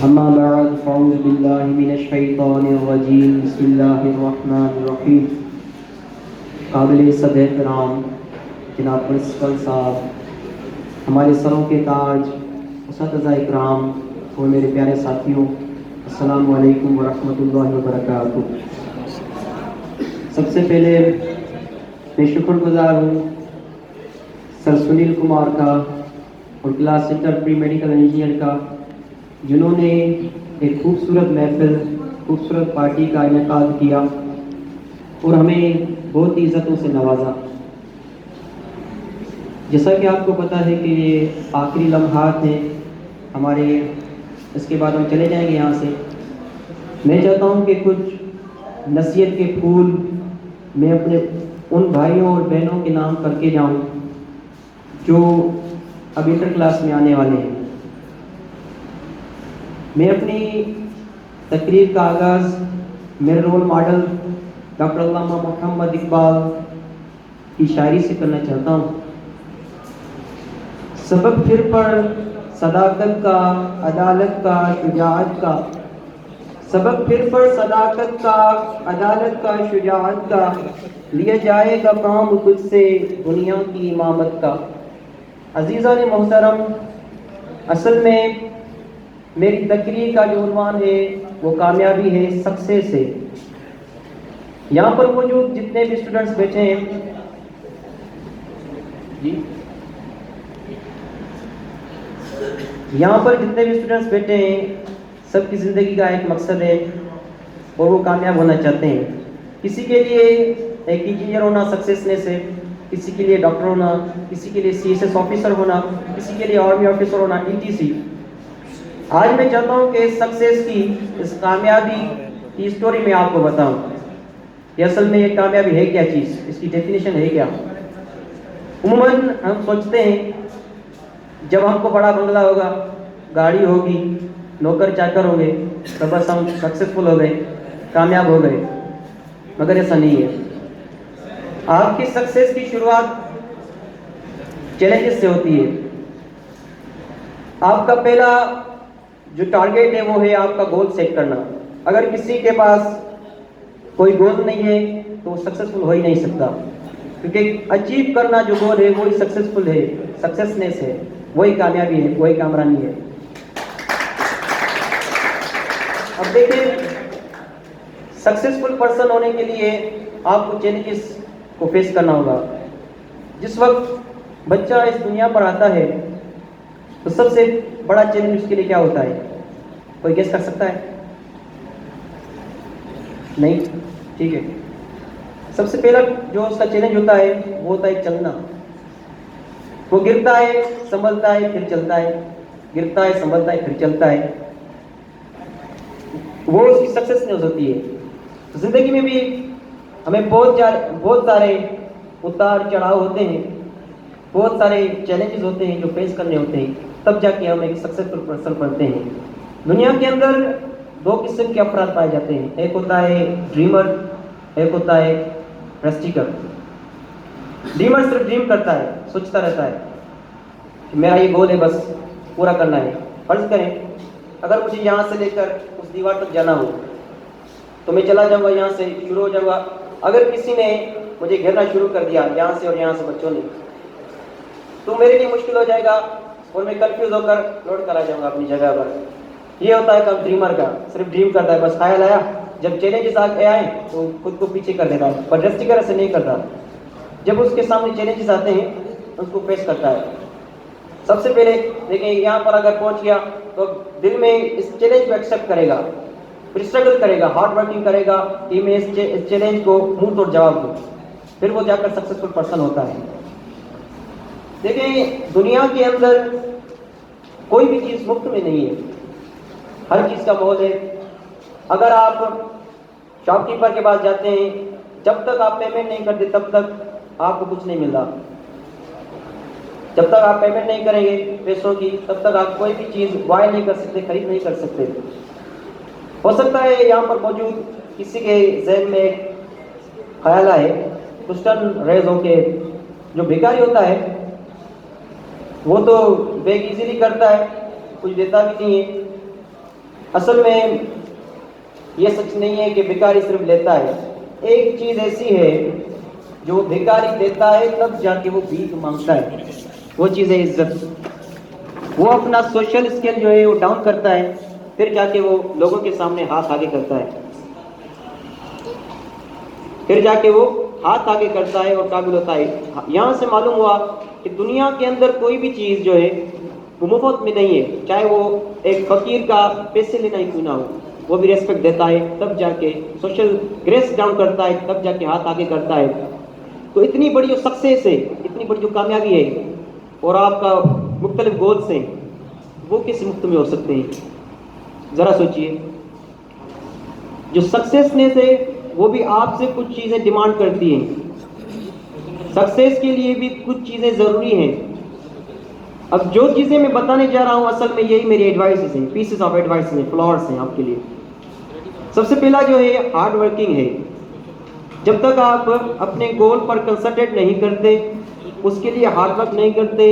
अम्मा बाद फ़अऊज़ु बिल्लाहि मिनश्शैतानिर्रजीम बिस्मिल्लाहिर्रहमानिर्रहीम। काबिल सदर एहतराम जनाब प्रिंसिपल साहब, हमारे सरों के ताज, उस्ताद इकराम और मेरे प्यारे साथियों, अस्सलामु अलैकुम वरहमतुल्लाहि वबरकातुहू। सबसे पहले मैं शुक्रगुजार हूँ सर सुनील कुमार का और class centre pre medical engineer का, जिन्होंने एक खूबसूरत महफिल, खूबसूरत पार्टी का इनेकाद किया और हमें बहुत ही इज़्ज़तों से नवाजा। जैसा कि आपको पता है कि ये आखिरी लम्हात हैं हमारे, इसके बाद हम चले जाएंगे यहाँ से। मैं चाहता हूँ कि कुछ नसीहत के फूल मैं अपने उन भाइयों और बहनों के नाम करके जाऊँ जो अब इंटर क्लास में आने वाले हैं। मैं अपनी तकरीर का आगाज़ मेरे role model doctor Allama Muhammad Iqbal की शायरी से करना चाहता हूँ। सबक फिर पर सदाकत का, अदालत का, शुजाअत का, सबक फिर पर सदाकत का, अदालत का, शुजाअत का, लिया जाएगा काम तुझसे दुनिया की इमामत का। अजीज़ान मोहतरम, असल में मेरी तकरीर का जो उन्वान है वो कामयाबी है, सक्सेस है। यहाँ पर मौजूद जितने भी स्टूडेंट्स बैठे हैं जी, यहाँ पर जितने भी स्टूडेंट्स बैठे हैं, सबकी ज़िंदगी का एक मकसद है और वो कामयाब होना चाहते हैं। किसी के लिए एक इंजीनियर होना सक्सेसनेस है, किसी के लिए डॉक्टर होना, किसी के लिए CSS ऑफिसर होना, किसी के लिए आर्मी ऑफिसर होना, ETC। आज मैं चाहता हूँ कि इस सक्सेस की, इस कामयाबी की स्टोरी मैं आपको बताऊँ कि असल में ये कामयाबी है क्या चीज़, इसकी डेफिनेशन है क्या। उम्मन हम सोचते हैं जब हमको बड़ा बंगला होगा, गाड़ी होगी, नौकर चाकर होंगे, तो बस हम सक्सेसफुल हो गए, कामयाब हो गए, मगर ऐसा नहीं है। आपकी सक्सेस की शुरुआत चैलेंजेस से होती है। आपका पहला जो टारगेट है वो है आपका गोल सेट करना। अगर किसी के पास कोई गोल नहीं है तो वो सक्सेसफुल हो ही नहीं सकता, क्योंकि अचीव करना जो गोल है वही सक्सेसफुल है, सक्सेसनेस है, वही कामयाबी है, वही कामरानी है। अब देखिए, सक्सेसफुल पर्सन होने के लिए आपको चैलेंजेस को फेस करना होगा। जिस वक्त बच्चा इस दुनिया पर आता है तो सबसे बड़ा चैलेंज उसके लिए क्या होता है, कोई गेस कर सकता है? नहीं? ठीक है। सबसे पहला जो उसका चैलेंज होता है वो होता है चलना। वो गिरता है, संभलता है, फिर चलता है, गिरता है, संभलता है, फिर चलता है। वो उसकी सक्सेसनेस होती है। तो जिंदगी में भी हमें बहुत सारे उतार चढ़ाव होते हैं, बहुत सारे चैलेंजेस होते हैं जो फेस करने होते हैं, तब जाके हम एक सक्सेसफुल पर्सन बनते हैं। दुनिया के अंदर दो किस्म के अफराद पाए जाते हैं, एक होता है ड्रीमर, एक होता है रेस्टिकर। ड्रीमर सिर्फ ड्रीम करता है, सोचता रहता है कि मेरा ये गोल है, बस पूरा करना है। फर्ज करें अगर मुझे यहाँ से लेकर उस दीवार तक जाना हो तो मैं चला जाऊँगा, यहाँ से शुरू हो जाऊँगा। अगर किसी ने मुझे घेरना शुरू कर दिया यहाँ से और यहाँ से बच्चों ने, तो मेरे लिए मुश्किल हो जाएगा और मैं कंफ्यूज होकर लौट कर आ जाऊँगा अपनी जगह पर। ये होता है काम ड्रीमर का, सिर्फ ड्रीम करता है, बस ख्याल आया, जब चैलेंजेस आए तो खुद को पीछे कर देता है। पर रेस्टिकर ऐसे नहीं करता, जब उसके सामने चैलेंजेस आते हैं उसको फेस करता है। सबसे पहले देखिए, यहाँ पर अगर पहुँच गया तो दिल में इस चैलेंज को एक्सेप्ट करेगा, फिर स्ट्रगल करेगा, हार्ड वर्किंग करेगा कि मैं इस चैलेंज को मुंह तोड़ जवाब दूँ, फिर वो जाकर सक्सेसफुल पर्सन होता है। देखिए, दुनिया के अंदर कोई भी चीज़ मुफ्त में नहीं है, हर चीज़ का मोल है। अगर आप शॉपकीपर के पास जाते हैं, जब तक आप पेमेंट नहीं करते तब तक आपको कुछ नहीं मिल रहा। जब तक आप पेमेंट नहीं करेंगे पैसों की, तब तक आप कोई भी चीज़ बाय नहीं कर सकते, खरीद नहीं कर सकते। हो सकता है यहाँ पर मौजूद किसी के जहन में एक ख्याल आए, क्वेश्चन रेज हो के, जो भिखारी होता है वो तो बेग इजीली करता है, कुछ देता भी नहीं है, असल में ये सच नहीं है कि भिखारी सिर्फ लेता है। एक चीज़ ऐसी है जो भिखारी देता है तब जाके वो भीख मांगता है, वो चीज़ है इज्जत। वो अपना सोशल स्किल जो है वो डाउन करता है, फिर जाके वो लोगों के सामने हाथ आगे करता है, फिर जाके वो हाथ आगे करता है और काबिल होता है। यहाँ से मालूम हुआ कि दुनिया के अंदर कोई भी चीज़ जो है वो मुफ्त में नहीं है। चाहे वो एक फकीर का पैसे लेना ही क्यों ना हो, वो भी रेस्पेक्ट देता है, तब जाके सोशल ग्रेस डाउन करता है, तब जाके हाथ आगे करता है। तो इतनी बड़ी जो सक्सेस है, इतनी बड़ी जो कामयाबी है और आपका मुख्तलिफ गोल्स हैं, वो किस मुफ्त में हो सकते हैं? ज़रा सोचिए। जो सक्सेसनेस है वो भी आपसे कुछ चीज़ें डिमांड करती हैं। सक्सेस के लिए भी कुछ चीज़ें ज़रूरी हैं। अब जो चीज़ें मैं बताने जा रहा हूँ असल में यही मेरी एडवाइसेस हैं, पीसेस ऑफ एडवाइस हैं, फ्लॉर्स हैं आपके लिए। सबसे पहला जो है हार्ड वर्किंग है। जब तक आप अपने गोल पर कंसंट्रेट नहीं करते, उसके लिए हार्ड वर्क नहीं करते,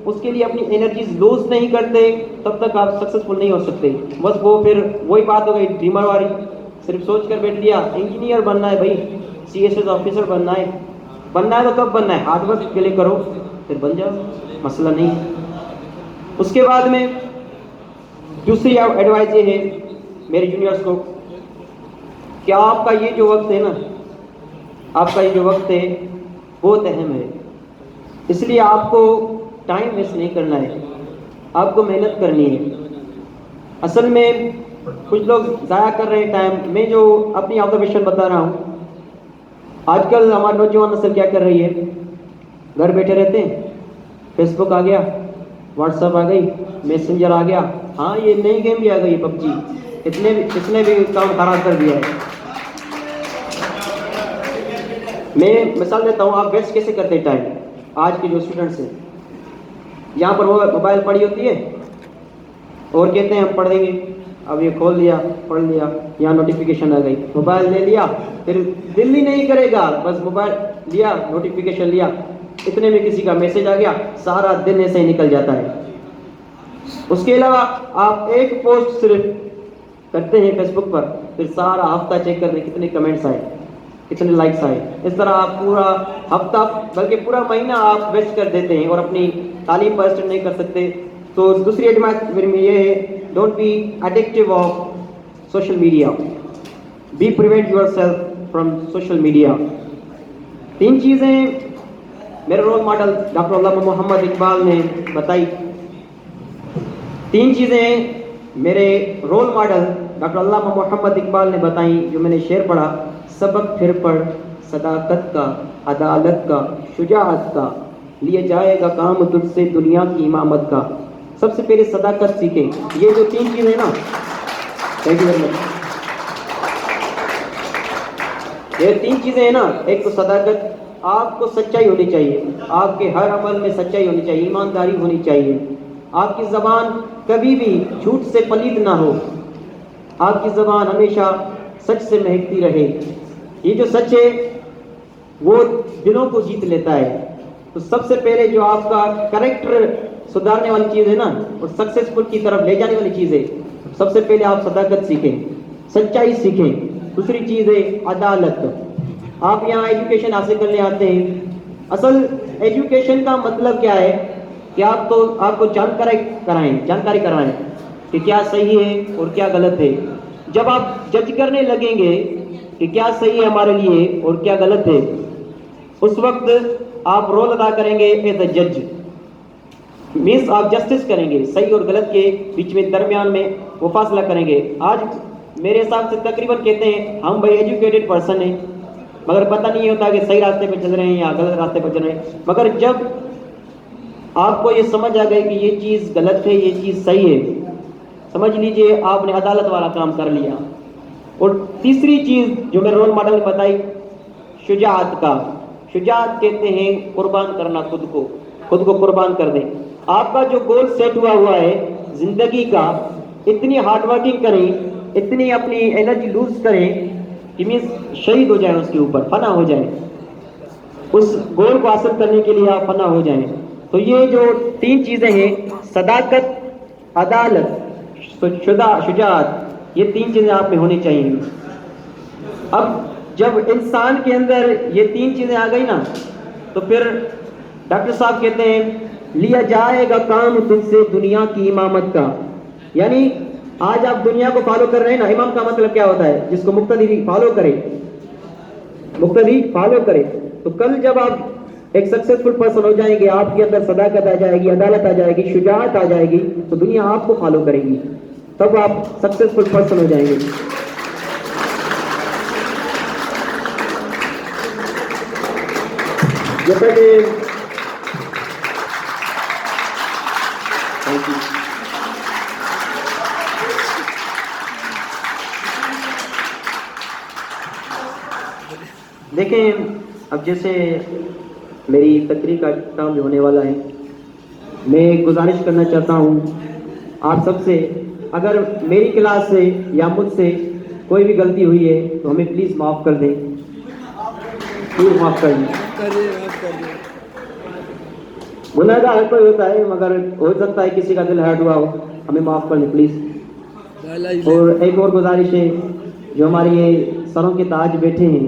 उसके लिए अपनी एनर्जीज लूज नहीं करते, तब तक आप सक्सेसफुल नहीं हो सकते। बस वो फिर वही बात हो गई ड्रीमर वाली, सिर्फ सोच कर बैठ लिया इंजीनियर बनना है भाई, CSS ऑफिसर बनना है तो कब बनना है? हार्ड वर्क के लिए करो, फिर बन जाओ, मसला नहीं है। उसके बाद में दूसरी एडवाइस ये है मेरे जूनियर्स को कि आपका ये जो वक्त है ना, आपका ये जो वक्त है बहुत अहम है, इसलिए आपको टाइम वेस्ट नहीं करना है, आपको मेहनत करनी है। असल में कुछ लोग ज़ाया कर रहे हैं टाइम। मैं जो अपनी ऑब्जर्वेशन बता रहा हूँ, आजकल हमारी नौजवान नस्ल क्या कर रही है, घर बैठे रहते हैं, फेसबुक आ गया, व्हाट्सएप आ गई, मैसेंजर आ गया, हाँ ये नई गेम भी आ गई PUBG, इसने भी काम खराब कर दिया है। मैं मिसाल देता हूँ, आप वेस्ट कैसे करते हैं टाइम। आज के जो स्टूडेंट्स हैं, यहाँ पर वो मोबाइल पड़ी होती है और कहते हैं हम पढ़ेंगे, अब ये खोल लिया, पढ़ लिया, यहाँ नोटिफिकेशन आ गई, मोबाइल ले लिया, फिर दिल ही नहीं करेगा, बस मोबाइल लिया, नोटिफिकेशन लिया, इतने में किसी का मैसेज आ गया, सारा दिन ऐसे ही निकल जाता है। उसके अलावा आप एक पोस्ट सिर्फ करते हैं फेसबुक पर, फिर सारा हफ्ता चेक करते कितने कमेंट्स आए, कितने लाइक्स आए। इस तरह आप पूरा हफ्ता बल्कि पूरा महीना आप वेस्ट कर देते हैं और अपनी तालीम पर स्टडी नहीं कर सकते। तो दूसरी एडवाइस मेरे में ये है, don't be addictive of social media, be prevent yourself from social media. 3 चीज़ें मेरे role model doctor Allama Muhammad Iqbal ने बताई। 3 चीज़ें मेरे role model doctor Allama Muhammad Iqbal ने बताई, जो मैंने शेर पढ़ा, सबक फिर पढ़ सदाकत का, अदालत का, शुजाअत का, लिए जाएगा काम तुझसे दुनिया की इमामत का। सबसे पहले सदाकत सीखें। ये जो 3 चीज़ें ना, थैंक यू वेरी मच, ये 3 चीज़ें हैं ना, एक तो सदाकत, आपको सच्चाई होनी चाहिए, आपके हर अमल में सच्चाई होनी चाहिए, ईमानदारी होनी चाहिए, आपकी ज़बान कभी भी झूठ से पलीद ना हो, आपकी ज़बान हमेशा सच से महकती रहे। ये जो सच है वो दिलों को जीत लेता है। तो सबसे पहले जो आपका कैरेक्टर सुधारने वाली चीज़ है ना, और सक्सेसफुल की तरफ ले जाने वाली चीज़ है, सबसे पहले आप सदाकत सीखें, सच्चाई सीखें। दूसरी चीज़ है अदालत। आप यहाँ एजुकेशन हासिल करने आते हैं, असल एजुकेशन का मतलब क्या है कि आपको जानकारी कराएं कि क्या सही है और क्या गलत है। जब आप जज करने लगेंगे कि क्या सही है हमारे लिए और क्या गलत है, उस वक्त आप रोल अदा करेंगे एज अ जज, मीन्स आप जस्टिस करेंगे, सही और गलत के बीच में दरमियान में वो फासला करेंगे। आज मेरे हिसाब से तकरीबन कहते हैं हम भाई एजुकेटेड पर्सन हैं, मगर पता नहीं होता कि सही रास्ते पर चल रहे हैं या गलत रास्ते पर चल रहे हैं। मगर जब आपको ये समझ आ गई कि ये चीज़ गलत है, ये चीज़ सही है, समझ लीजिए आपने अदालत वाला काम कर लिया। और तीसरी चीज़ जो मेरे रोल मॉडल ने बताई, शुजाअत का। शुजाअत कहते हैं कुर्बान करना, खुद को कुर्बान कर दें। आपका जो गोल सेट हुआ है जिंदगी का, इतनी हार्ड वर्किंग करें, इतनी अपनी एनर्जी लूज करें कि मीन्स शहीद हो जाए, उसके ऊपर फना हो जाए, उस गोल को हासिल करने के लिए आप फना हो जाएं। तो ये जो 3 चीज़ें हैं, सदाकत, अदालत, शुजाअत, ये 3 चीज़ें आप में होनी चाहिए। अब जब इंसान के अंदर ये 3 चीज़ें आ गई ना, तो फिर डॉक्टर साहब कहते हैं लिया जाएगा काम तुझसे दुनिया की इमामत का। यानी आज आप दुनिया को फॉलो कर रहे हैं ना, इमाम का मतलब क्या होता है? जिसको मुक्तदी फॉलो करे, मुक्तदी फॉलो करे। तो कल जब आप एक सक्सेसफुल पर्सन हो जाएंगे, आपके अंदर सदाकत आ जाएगी, अदालत आ जाएगी, शुजाअत आ जाएगी, तो दुनिया आपको फॉलो करेगी, तब आप सक्सेसफुल पर्सन हो जाएंगे। जैसा कि देखें, अब जैसे मेरी तकरीर का काम भी होने वाला है, मैं गुजारिश करना चाहता हूँ आप सबसे, अगर मेरी क्लास से या मुझसे कोई भी गलती हुई है तो हमें प्लीज़ माफ़ कर दें, प्लीज़ माफ़ कर दें। गुनाहगार हर कोई होता है, मगर हो सकता है किसी का दिल हर्ट हुआ हो, हमें माफ़ कर दें प्लीज़। और एक और गुजारिश है, जो हमारे ये सरों के ताज बैठे हैं,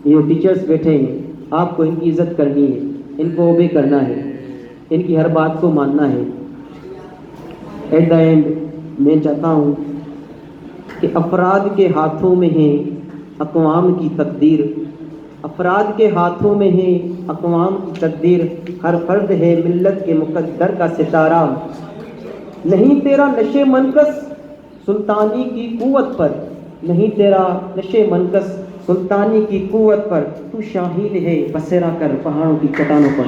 ये टीचर्स बैठे हैं, आपको इनकी इज़्ज़त करनी है, इनको ओबे करना है, इनकी हर बात को मानना है। एट द एंड मैं चाहता हूँ कि अफराद के हाथों में है अक़वाम की तकदीर, अफराद के हाथों में है अक़वाम की तकदीर, हर फर्द है मिल्लत के मुक़द्दर का सितारा। नहीं तेरा नशे मनकस सुल्तानी की कुव्वत पर, नहीं तेरा नशे मनकस सुल्तानी की कुव्वत पर, तू शाहीन है बसेरा कर पहाड़ों की चट्टानों पर।